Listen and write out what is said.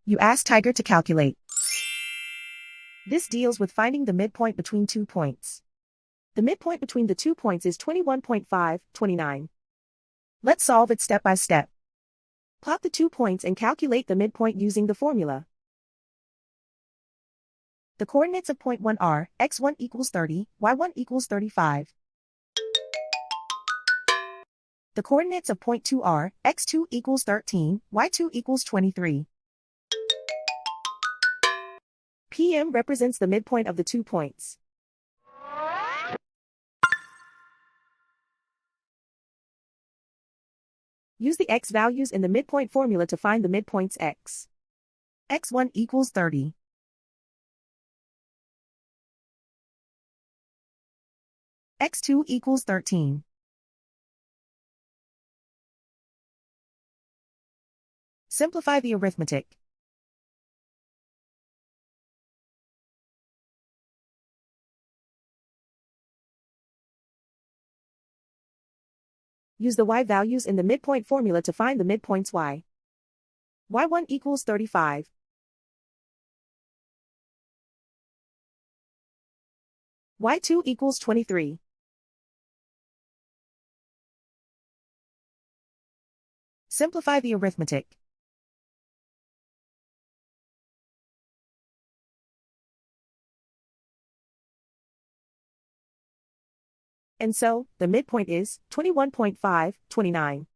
You ask Tiger to calculate. This deals with finding the midpoint between 2 points. The midpoint between the 2 points is 21.5, 29. Let's solve it step by step. Plot the 2 points and calculate the midpoint using the formula. The coordinates of point 1 are x1 equals 30, y1 equals 35. The coordinates of point 2 are x2 equals 13, y2 equals 23. PM represents the midpoint of the 2 points. Use the x values in the midpoint formula to find the midpoints x. x1 equals 30. x2 equals 13. Simplify the arithmetic. Use the y values in the midpoint formula to find the midpoints y. y1 equals 35. y2 equals 23. Simplify the arithmetic. And so, the midpoint is 21.5, 29.